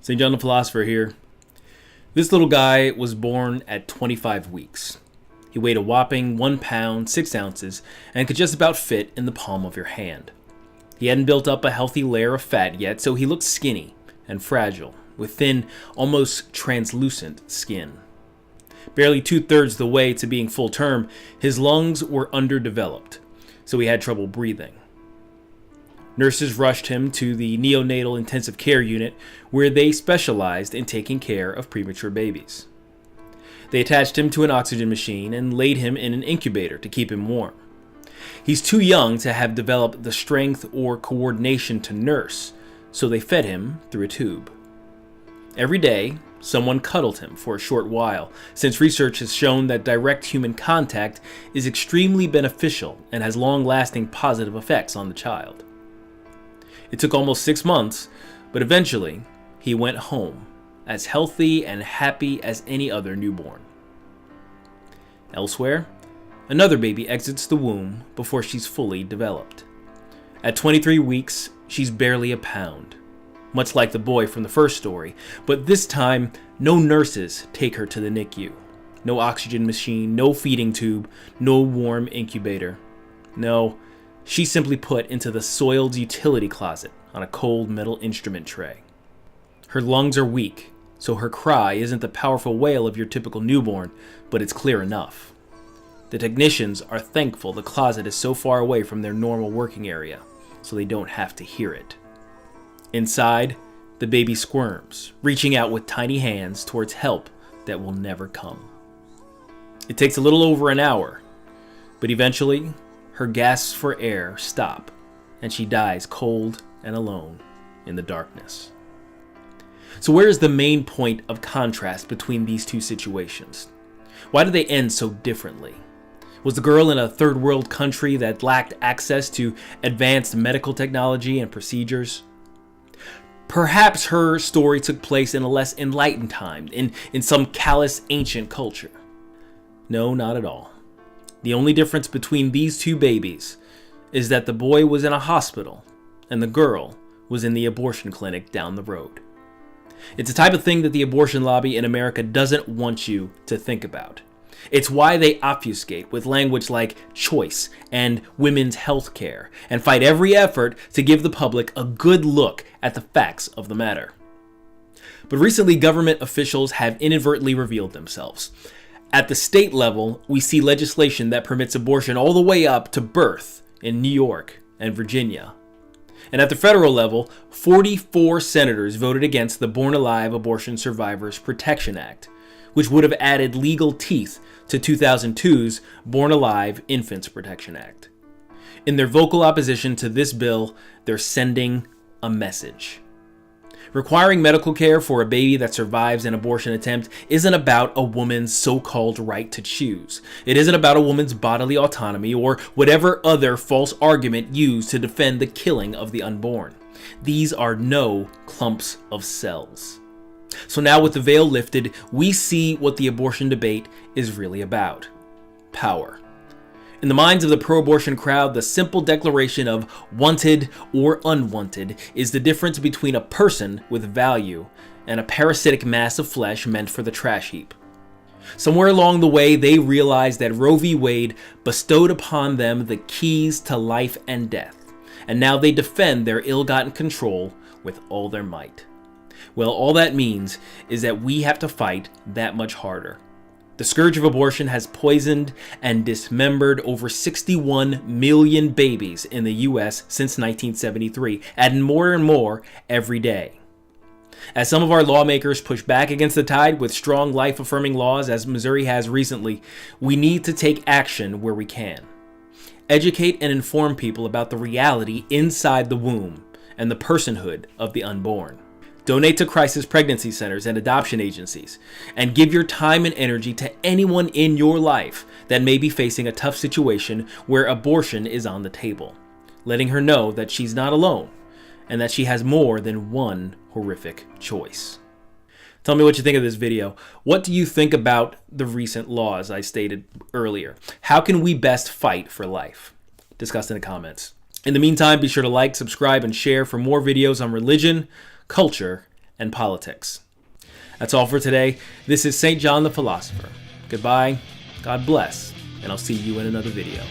St. John the Philosopher here. This little guy was born at 25 weeks. He weighed a whopping 1 pound, 6 ounces, and could just about fit in the palm of your hand. He hadn't built up a healthy layer of fat yet, so he looked skinny and fragile, with thin, almost translucent skin. Barely 2/3 the way to being full term, his lungs were underdeveloped, so he had trouble breathing. Nurses rushed him to the neonatal intensive care unit, where they specialized in taking care of premature babies. They attached him to an oxygen machine and laid him in an incubator to keep him warm. He's too young to have developed the strength or coordination to nurse, so they fed him through a tube. Every day, someone cuddled him for a short while, since research has shown that direct human contact is extremely beneficial and has long-lasting positive effects on the child. It took almost 6 months, but eventually he went home, as healthy and happy as any other newborn. Elsewhere, another baby exits the womb before she's fully developed. At 23 weeks, she's barely a pound, much like the boy from the first story, but this time, no nurses take her to the NICU. No oxygen machine, no feeding tube, no warm incubator. No, she's simply put into the soiled utility closet on a cold metal instrument tray. Her lungs are weak, so her cry isn't the powerful wail of your typical newborn, but it's clear enough. The technicians are thankful the closet is so far away from their normal working area, so they don't have to hear it. Inside, the baby squirms, reaching out with tiny hands towards help that will never come. It takes a little over an hour, but eventually, her gasps for air stop, and she dies cold and alone in the darkness. So where is the main point of contrast between these two situations? Why did they end so differently? Was the girl in a third world country that lacked access to advanced medical technology and procedures? Perhaps her story took place in a less enlightened time, in some callous ancient culture. No, not at all. The only difference between these two babies is that the boy was in a hospital and the girl was in the abortion clinic down the road. It's the type of thing that the abortion lobby in America doesn't want you to think about. It's why they obfuscate with language like choice and women's health care and fight every effort to give the public a good look at the facts of the matter. But recently, government officials have inadvertently revealed themselves. At the state level, we see legislation that permits abortion all the way up to birth in New York and Virginia. And at the federal level, 44 senators voted against the Born Alive Abortion Survivors Protection Act, which would have added legal teeth to 2002's Born Alive Infants Protection Act. In their vocal opposition to this bill, they're sending a message. Requiring medical care for a baby that survives an abortion attempt isn't about a woman's so-called right to choose. It isn't about a woman's bodily autonomy or whatever other false argument used to defend the killing of the unborn. These are no clumps of cells. So now with the veil lifted, we see what the abortion debate is really about. Power. In the minds of the pro-abortion crowd, the simple declaration of wanted or unwanted is the difference between a person with value and a parasitic mass of flesh meant for the trash heap. Somewhere along the way, they realized that Roe v. Wade bestowed upon them the keys to life and death, and now they defend their ill-gotten control with all their might. Well, all that means is that we have to fight that much harder. The scourge of abortion has poisoned and dismembered over 61 million babies in the U.S. since 1973, and more every day. As some of our lawmakers push back against the tide with strong life-affirming laws, as Missouri has recently, we need to take action where we can. Educate and inform people about the reality inside the womb and the personhood of the unborn. Donate to crisis pregnancy centers and adoption agencies, and give your time and energy to anyone in your life that may be facing a tough situation where abortion is on the table, letting her know that she's not alone and that she has more than one horrific choice. Tell me what you think of this video. What do you think about the recent laws I stated earlier? How can we best fight for life? Discuss in the comments. In the meantime, be sure to like, subscribe, and share for more videos on religion, culture, and politics. That's all for today. This is St. John the Philosopher. Goodbye, God bless, and I'll see you in another video.